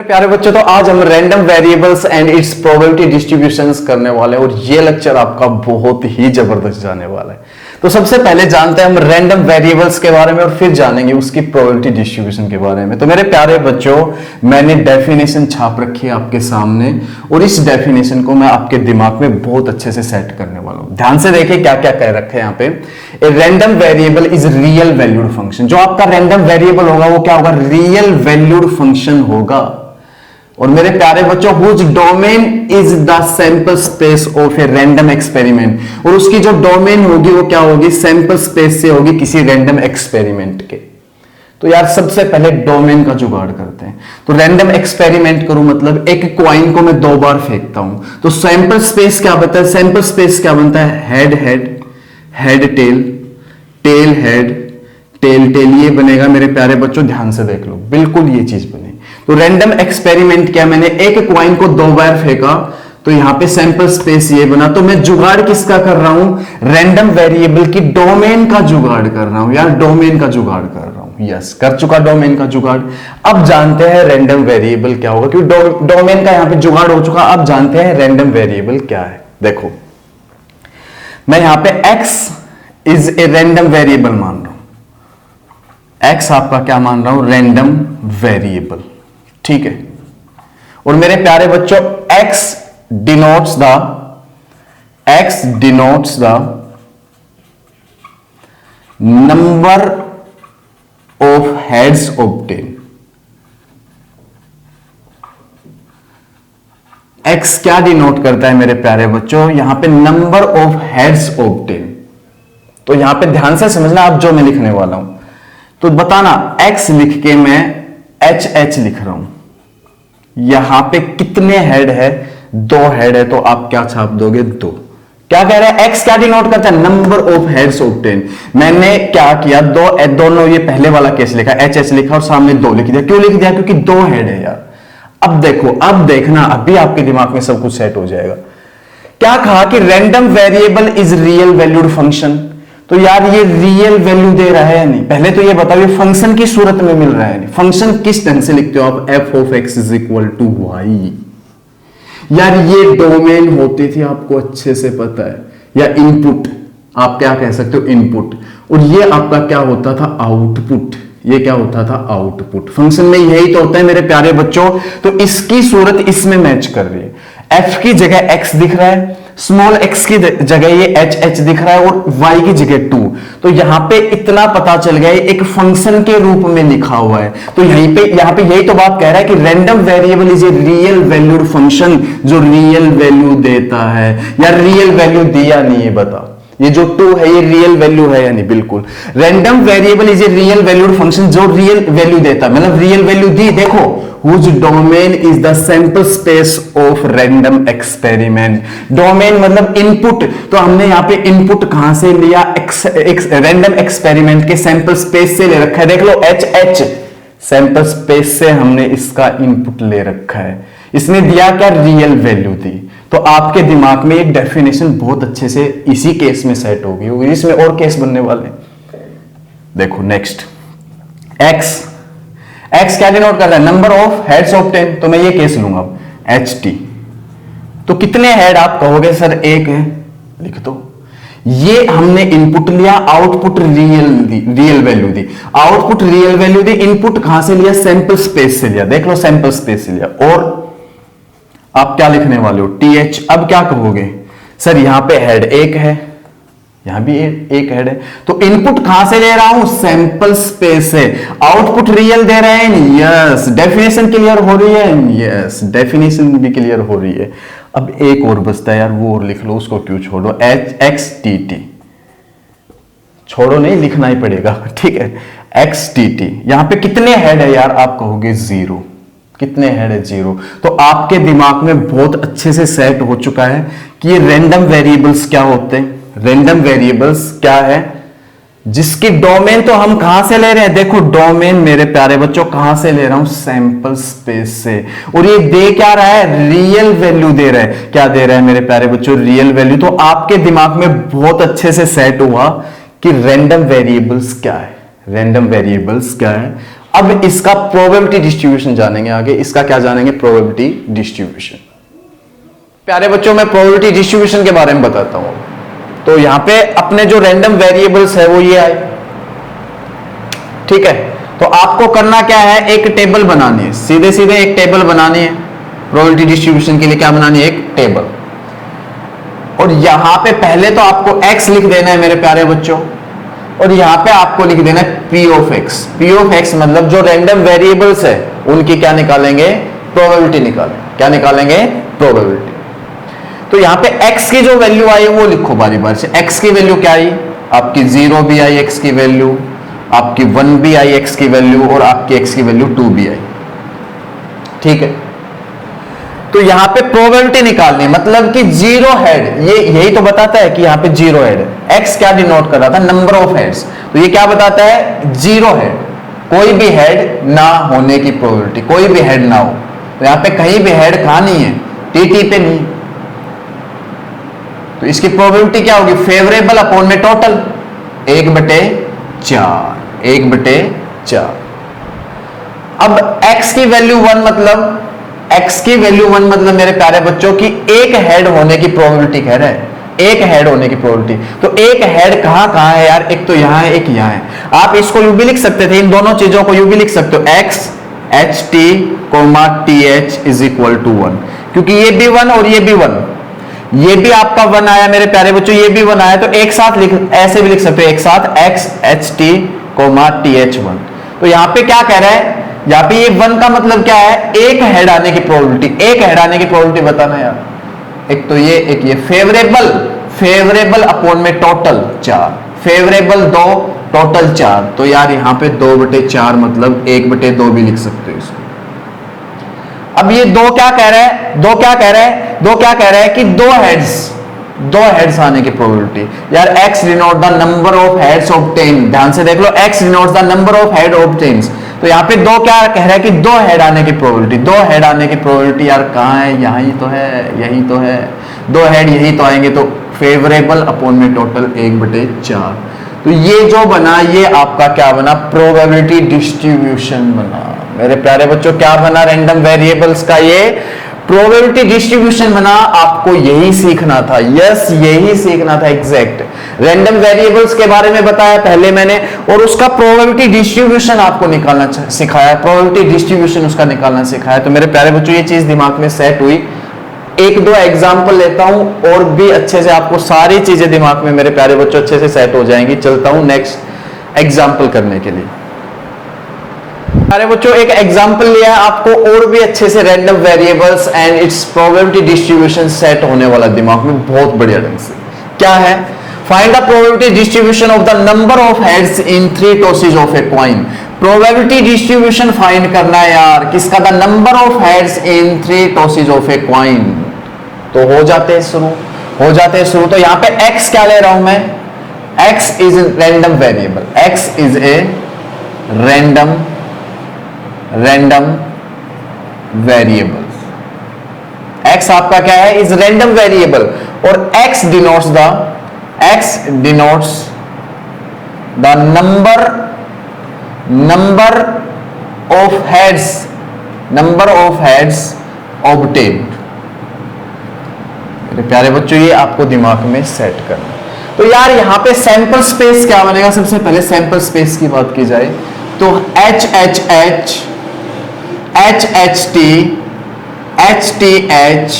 प्यारे बच्चों, तो आज हम random variables and it's probability distributions करने वाले हैं और ये लेक्चर आपका बहुत ही जबरदस्त जाने वाला है। तो सबसे पहले जानते हैं हम रैंडम वेरिएबल्स के बारे में और फिर जानेंगे उसकी प्रोबेबिलिटी डिस्ट्रीब्यूशन के बारे में। तो मेरे प्यारे बच्चों, मैंने डेफिनेशन छाप रखी है आपके सामने और इस डेफिनेशन को मैं आपके दिमाग में बहुत अच्छे से सेट करने वाला हूं। ध्यान से देखिए क्या क्या कह रखे हैं यहाँ पे। A random variable is real valued function. जो आपका रैंडम वेरिएबल होगा वो क्या होगा? रियल वैल्यूड फंक्शन होगा। और मेरे प्यारे बच्चों, whose domain is the sample space of a random experiment. और उसकी जो डोमेन होगी वो क्या होगी? सैंपल स्पेस से होगी किसी रैंडम एक्सपेरिमेंट के। तो यार सबसे पहले डोमेन का जुगाड़ करते हैं। तो रैंडम एक्सपेरिमेंट करूं मतलब एक क्वाइन को मैं 2 बार फेंकता हूं। तो सैंपल स्पेस क्या बनता है? सैंपल स्पेस क्या बनता है? Head head, head tail, tail head, tail tail. ये बनेगा मेरे प्यारे बच्चों, ध्यान से देख लो, बिल्कुल ये चीज बनेगी। तो रैंडम एक्सपेरिमेंट क्या, मैंने एक क्वाइन को 2 बार फेंका तो यहां पे सैंपल स्पेस ये बना। तो मैं जुगाड़ किसका कर रहा हूं? रैंडम वेरिएबल की डोमेन का जुगाड़ कर रहा हूं यार, डोमेन का जुगाड़ कर रहा हूं। यस, कर चुका डोमेन का जुगाड़। अब जानते हैं रैंडम वेरिएबल क्या होगा, क्योंकि डोमेन का यहां पे जुगाड़ हो चुका। अब जानते हैं रैंडम वेरिएबल क्या है। देखो, मैं यहां पे x is a random variable मान रहा हूं। x आपका क्या मान रहा हूं? रैंडम वेरिएबल, ठीक है। और मेरे प्यारे बच्चों, x denotes the number of heads obtained। x क्या डिनोट करता है मेरे प्यारे बच्चों? यहां पे नंबर ऑफ हेड्स ऑब्टेन। तो यहां पे ध्यान से समझना आप जो मैं लिखने वाला हूं। तो बताना, x लिख के मैं HH लिख रहा हूं। यहां पे कितने हेड है? 2 हेड है। तो आप क्या छाप दोगे? 2। क्या कह रहे हैं? x क्या डिनोट करता है? Number of heads obtain. मैंने क्या किया? दोनों, ये पहले वाला केस लिखा, HH लिखा और सामने 2 लिख दिया। क्यों लिख दिया? क्योंकि 2 हेड है यार। अब देखो, अब देखना, अभी आपके दिमाग में सब कुछ सेट हो जाएगा। क्या कहा कि random variable is real valued function. तो यार ये रियल वैल्यू दे रहा है या नहीं? पहले तो ये बताओ, ये फंक्शन की सूरत में मिल रहा है नहीं? फंक्शन किस ढंग से लिखते हो आप? f of x is equal to y. यार ये डोमेन होती थी, आपको अच्छे से पता है, या इनपुट, आप क्या कह सकते हो? इनपुट। और ये आपका क्या होता था? आउटपुट। ये क्या होता था? आउटपुट। फंक्शन में यही तो होता है मेरे प्यारे बच्चों। तो इसकी सूरत इसमें मैच कर रही है। f की जगह x दिख रहा है, स्मॉल x की जगह ये HH दिख रहा है और y की जगह 2। तो यहां पे इतना पता चल गया, एक फंक्शन के रूप में लिखा हुआ है। तो यहां पे यही तो बात कह रहा है कि random variable is a real valued function, जो रियल वैल्यू देता है। या रियल वैल्यू दिया नहीं है, बता। ये जो 2 है ये रियल वैल्यू है या नहीं? बिल्कुल। Random variable is a real valued function, जो रियल वैल्यू देता है, मतलब रियल वैल्यू दी। देखो, whose domain is the sample space of random experiment। Domain मतलब इनपुट। तो हमने यहां पे इनपुट कहां से लिया? रैंडम एक्सपेरिमेंट के सैंपल स्पेस से ले रखा है। देख लो, HH सैंपल स्पेस से हमने इसका इनपुट ले रखा है। इसने दिया क्या? रियल वैल्यू दी। तो आपके दिमाग में एक डेफिनेशन बहुत अच्छे से इसी केस में सेट होगी। इसमें और केस बनने वाले हैं। देखो नेक्स्ट, x क्या डिनोट करता है? Number of heads obtain. तो मैं ये केस लूंगा HT। तो कितने हेड आप कहोगे? सर 1 है। लिख दो। ये हमने इनपुट लिया, आउटपुट रियल वैल्यू दी। आउटपुट रियल वैल्यू दी, इनपुट कहां से लिया? सैंपल स्पेस से लिया। देख लो, सैंपल स्पेस से लिया। और आप क्या लिखने वाले हो? TH। अब क्या कहोगे? सर यहां पे हेड 1 है, यहां भी एक हेड है। तो इनपुट कहां से ले रहा हूं? सैंपल स्पेस से। आउटपुट रियल दे रहे हैं। यस, डेफिनेशन क्लियर हो रही है। यस, डेफिनेशन भी क्लियर हो रही है। अब एक और बचता है यार, वो और लिख लो, उसको क्यों छोड़ो? XTT। छोड़ो नहीं, लिखना ही पड़ेगा, ठीक है। XTT। यहां पे कितने हेड है यार? आप कहोगे 0। कितने हेड है? 0। तो आपके दिमाग में बहुत अच्छे से सेट हो चुका है कि ये रैंडम वेरिएबल्स क्या होते हैं। रैंडम वेरिएबल्स क्या है? जिसकी डोमेन तो हम कहां से ले रहे हैं? देखो, डोमेन मेरे प्यारे बच्चों कहां से ले रहा हूं? सैंपल स्पेस से। और ये दे क्या रहा है? रियल वैल्यू दे रहा है। क्या दे रहा है मेरे प्यारे बच्चों? Real value. तो आपके दिमाग में बहुत अच्छे से सेट हुआ कि रैंडम वेरिएबल्स क्या है। रैंडम वेरिएबल्स क्या है? अब इसका प्रोबेबिलिटी डिस्ट्रीब्यूशन जानेंगे आगे। इसका क्या जानेंगे? Probability distribution. प्यारे बच्चों, मैं प्रोबेबिलिटी डिस्ट्रीब्यूशन के बारे में बताता हूं। तो यहां पे अपने जो रैंडम वेरिएबल्स है वो ये आए, ठीक है। तो आपको करना क्या है, एक टेबल बनानी है, सीधे सीधे एक टेबल बनानी है। प्रोबेबिलिटी डिस्ट्रीब्यूशन के लिए क्या बनानी है? एक टेबल। और यहां पे पहले तो आपको x लिख देना है मेरे प्यारे बच्चों, और यहां पे आपको लिख देना है p of x। p of x मतलब जो रैंडम वेरिएबल्स है उनकी क्या निकालेंगे? प्रोबेबिलिटी निकालेंगे। क्या निकालेंगे? प्रोबेबिलिटी। तो यहां पे x की जो वैल्यू आई वो लिखो बारी बारी से। x की वैल्यू क्या आई? आपकी 0 भी आई x की वैल्यू, आपकी 1 भी आई x की वैल्यू, और आपकी x की वैल्यू 2 भी आई, ठीक है। तो यहां पे प्रोबेबिलिटी निकालनी है, मतलब कि जीरो हेड, ये यही तो बताता है कि यहां पे जीरो हेड है। x क्या डिनोट कर रहा था? Number of heads. तो ये क्या बताता है? जीरो हेड, कोई भी हेड ना होने की प्रोबेबिलिटी, कोई भी हेड ना हो। तो यहां पे कहीं भी हेड कहां नहीं है? टी पे नहीं। तो इसकी प्रोबेबिलिटी क्या होगी? फेवरेबल अपॉन में टोटल 1/4, 1/4। अब x की वैल्यू 1 मतलब, x की वैल्यू 1 मतलब मेरे प्यारे बच्चों की एक हेड होने की प्रोबेबिलिटी कह रहा है, एक हेड होने की प्रोबेबिलिटी। तो एक हेड कहां कहां है यार? एक तो यहां है, एक यहां है। आप इसको यू भी लिख सकते थे, इन दोनों चीजों को यू भी लिख सकते हो, x h t th is equal to 1, क्योंकि ये भी 1 और ये भी 1, ये भी आपका 1 आया मेरे प्यारे बच्चों, ये भी 1 आया। तो एक साथ लिख, ऐसे भी लिख सकते हो, एक साथ x h t th 1। तो यहां पे क्या कह रहा है? यहां पे ये 1 का मतलब क्या है? एक हेड आने की प्रोबेबिलिटी। एक हेड आने की प्रोबेबिलिटी बताना यार। एक तो ये, एक ये। फेवरेबल, फेवरेबल अपॉन में टोटल 4, फेवरेबल 2, टोटल 4। तो यार यहां पे 2/4 मतलब 1/2 भी लिख सकते हो इसको। अब ये 2 क्या कह रहा है? 2 क्या कह रहा है? 2 क्या कह रहा है कि दो हेड्स आने की प्रोबेबिलिटी। यार x denote the number of heads obtain, ध्यान से देख लो, x denotes the number of head obtains. तो यहां पे 2 क्या कह रहा है कि 2 हेड आने की प्रोबेबिलिटी। 2 हेड आने की प्रोबेबिलिटी यार कहां है? यहां ही तो है, यही तो है। 2 हेड यही तो आएंगे। तो फेवरेबल अपॉन में टोटल 1/4। तो ये जो बना, ये आपका क्या बना? प्रोबेबिलिटी डिस्ट्रीब्यूशन बना मेरे प्यारे बच्चों। क्या बना? रैंडम वेरिएबल्स का ये प्रोबेबिलिटी डिस्ट्रीब्यूशन बना। आपको यही सीखना था, यस यही सीखना था एग्जैक्ट। रैंडम वेरिएबल्स के बारे में बताया पहले मैंने, और उसका प्रोबेबिलिटी डिस्ट्रीब्यूशन आपको निकालना सिखाया, प्रोबेबिलिटी डिस्ट्रीब्यूशन उसका निकालना सिखाया। तो मेरे प्यारे बच्चों ये चीज दिमाग में सेट हुई। 1-2 एग्जाम्पल लेता हूं और भी अच्छे से आपको सारी चीजें दिमाग में मेरे प्यारे बच्चों अच्छे से सेट हो जाएंगी। चलता हूं नेक्स्ट एग्जाम्पल करने के लिए। प्यारे बच्चों एक एग्जांपल लिया है आपको, और भी अच्छे से random variables and it's probability distribution set होने वाला दिमाग में बहुत बढ़िया ढंग से। क्या है? Find the probability distribution of the number of heads in 3 tosses of a coin. Probability distribution find करना है यार, किसका? The number of heads in 3 tosses of a coin. तो हो जाते हैं शुरू। तो यहां पे x क्या ले रहा हूं मैं? x is random variable, x is a random variable. x आपका क्या है? इज रैंडम वेरिएबल, और x denotes the number of heads obtained. मेरे प्यारे बच्चों ये आपको दिमाग में सेट करना। तो यार यहां पे सैंपल स्पेस क्या बनेगा? सबसे पहले सैंपल स्पेस की बात की जाए तो HHH, HHT, HTH,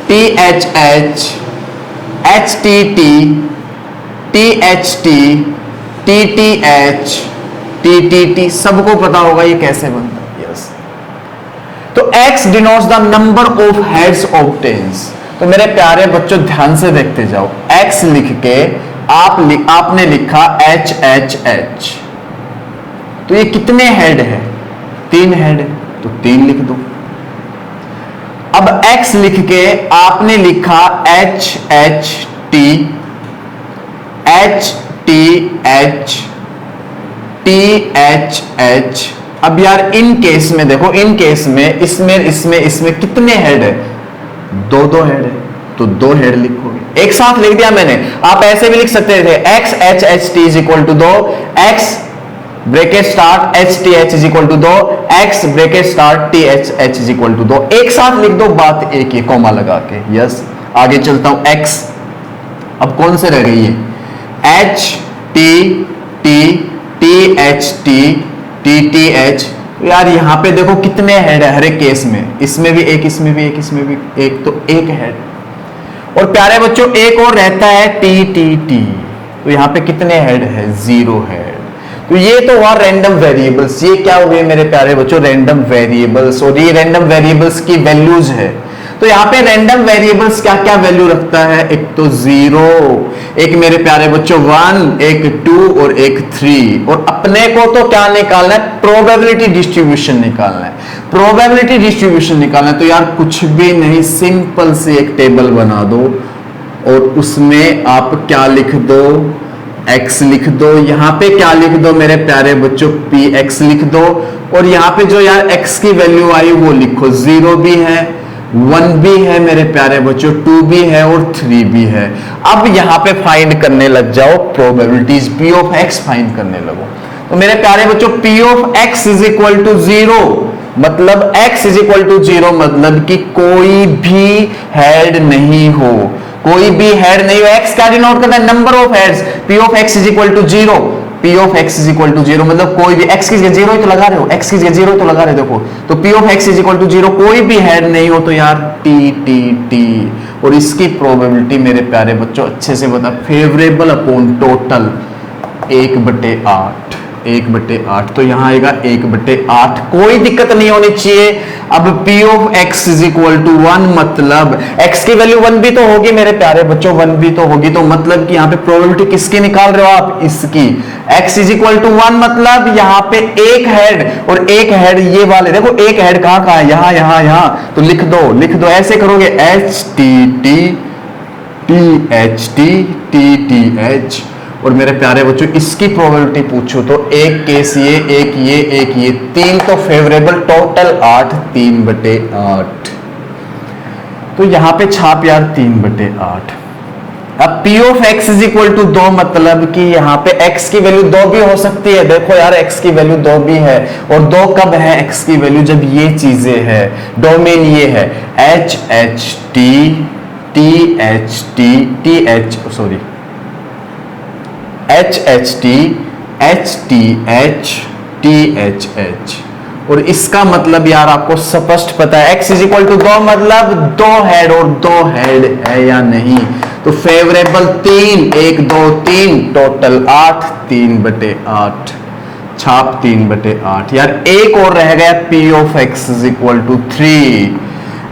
THH, HTT, THT, TTH, TTT, सबको पता होगा ये कैसे बनता है। यस। तो X denotes the number of heads obtains. तो मेरे प्यारे बच्चों ध्यान से देखते जाओ, X लिख के आपने लिखा HHH। तो ये कितने हेड है? 3 हेड है, तो 3 लिख दो। अब x लिख के आपने लिखा HHT, HTH, THH। अब यार इन केस में देखो, इन केस में इसमें कितने हेड है? 2 हेड है, तो 2 हेड लिखोगे। एक साथ लिख दिया मैंने। आप ऐसे भी लिख सकते थे XHHT is equal to 2, X bracket start H T H is equal to 2, X bracket start T H H is equal to 2। एक साथ लिख दो, बात एक ही, कॉमा लगा के। यस, आगे चलता हूं। एक्स अब कौन से रह गई है? H T T T H T T T H. यार यहां पे देखो कितने हेड है हर एक केस में, इसमें भी एक, इसमें भी एक, इसमें भी एक, तो एक हेड। और प्यारे बच्चों एक और रहता है टी टी टी, तो यहां पे कितने हेड है? 0 हेड। तो ये तो हुआ रैंडम वेरिएबल्स। ये क्या हुए मेरे प्यारे बच्चों? Random variables. और ये रैंडम वेरिएबल्स की वैल्यूज है। तो यहां पे रैंडम वेरिएबल्स क्या क्या वैल्यू रखता है? एक तो 0, एक मेरे प्यारे बच्चों 1, एक 2 और एक 3। और अपने को तो क्या निकालना है? प्रोबेबिलिटी डिस्ट्रीब्यूशन निकालना है। प्रोबेबिलिटी डिस्ट्रीब्यूशन निकालना है तो यार कुछ भी नहीं, सिंपल से एक टेबल बना दो और उसमें आप क्या लिख दो? x लिख दो। यहां पे क्या लिख दो मेरे प्यारे बच्चों? px लिख दो। और यहां पे जो यार x की वैल्यू आई वो लिखो। 0 भी है, 1 भी है मेरे प्यारे बच्चों, 2 भी है और 3 भी है। अब यहां पे फाइंड करने लग जाओ probabilities, p of x find करने लगो। तो मेरे प्यारे बच्चों p of x is equal to 0, मतलब x इज इक्वल टू 0 मतलब कि कोई भी हेड नहीं हो, कोई भी हेड नहीं हो। x क्या डिनोट करता है? Number of heads. p of x is equal to 0, p of x is equal to 0 मतलब कोई भी, x की जगह 0 ही तो लगा रहे हो, x की जगह 0 ही तो लगा रहे हो, देखो। तो p of x is equal to 0, कोई भी हेड नहीं हो तो यार t t t। और इसकी प्रोबेबिलिटी मेरे प्यारे बच्चों अच्छे से बता, फेवरेबल अपॉन टोटल 1/8, 1/8। तो यहां आएगा 1/8, कोई दिक्कत नहीं होनी चाहिए। अब p of x is equal to 1 मतलब x की वैल्यू 1 भी तो होगी मेरे प्यारे बच्चों, 1 भी तो होगी। तो मतलब कि यहां पे प्रोबेबिलिटी किसकी निकाल रहे हो आप? इसकी। x इज इक्वल टू 1 मतलब यहां पे एक हेड, और एक हेड ये वाले देखो, एक हेड कहां कहां है? यहां यहां यहां। तो लिख दो, लिख दो, ऐसे करोगे H T T T H T T T H. और मेरे प्यारे बच्चों इसकी प्रोबेबिलिटी पूछो तो एक केस ये, एक ये, एक ये, 3 तो फेवरेबल, टोटल 8, 3/8। तो यहां पे छाप यार 3/8। अब p of x is equal to 2 मतलब कि यहां पे x की वैल्यू 2 भी हो सकती है। देखो यार x की वैल्यू 2 भी है, और 2 कब है x की वैल्यू? जब ये चीजें है, डोमेन ये है h h t t h t t h sorry H H T H T H H. और इसका मतलब यार आपको स्पष्ट पता है, x इज इक्वल टू 2 मतलब 2 हेड, और 2 हेड है या नहीं? तो फेवरेबल 3, 1 2 3, टोटल 8, 3/8, छाप 3/8। यार एक और रह गया, p of x is equal to 3।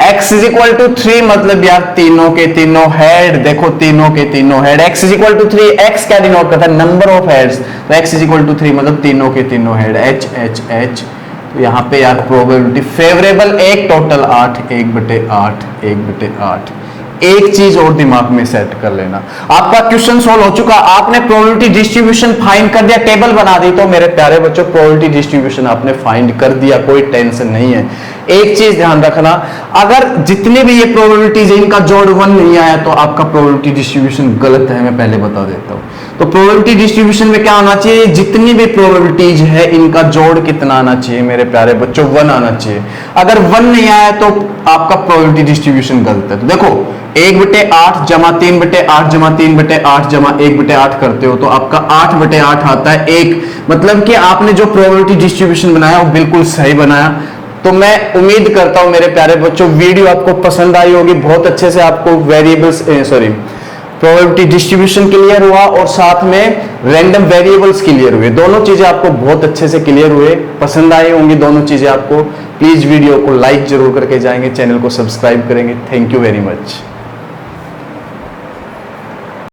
x is equal to 3 मतलब यार तीनों के तीनों हेड, देखो तीनों के तीनों head. x is equal to 3, x क्या डिनोट करता है? Number of heads. तो x इज इक्वल टू 3 मतलब तीनों के तीनों हेड, h h h। तो यहाँ पे यार प्रोबेबिलिटी फेवरेबल 1, टोटल 8, 1/8, 1/8। एक चीज और दिमाग में सेट कर लेना, आपका क्वेश्चन सॉल्व हो चुका, आपने प्रोबेबिलिटी डिस्ट्रीब्यूशन फाइंड कर दिया, टेबल बना दी। तो मेरे प्यारे बच्चों प्रोबेबिलिटी डिस्ट्रीब्यूशन आपने फाइंड कर दिया, कोई टेंशन नहीं है। एक चीज ध्यान रखना, अगर जितने भी ये प्रोबेबिलिटीज है इनका जोड़ 1 नहीं आया तो आपका प्रोबेबिलिटी डिस्ट्रीब्यूशन गलत है, मैं पहले बता देता हूं। तो प्रोबेबिलिटी डिस्ट्रीब्यूशन में क्या आना चाहिए? जितनी भी प्रोबेबिलिटीज है इनका जोड़ कितना आना चाहिए मेरे प्यारे बच्चों? 1 आना चाहिए। अगर 1 नहीं आया तो आपका प्रोबेबिलिटी डिस्ट्रीब्यूशन गलत है। तो देखो 1/8 जमा 3/8 जमा 3/8 जमा 1/8 करते हो तो आपका 8/8 आता है 1। मतलब कि आपने जो प्रोबेबिलिटी डिस्ट्रीब्यूशन बनाया वो बिल्कुल सही बनाया। तो मैं उम्मीद करता हूं मेरे प्यारे बच्चों वीडियो आपको पसंद आई होगी, बहुत अच्छे से आपको वेरिएबल्स प्रोबेबिलिटी डिस्ट्रीब्यूशन क्लियर हुआ और साथ में रैंडम वेरिएबल्स क्लियर हुए। दोनों चीजें आपको बहुत अच्छे से क्लियर हुए, पसंद आई होंगी दोनों चीजें आपको। प्लीज वीडियो को लाइक जरूर करके जाएंगे, चैनल को सब्सक्राइब करेंगे। Thank you very much.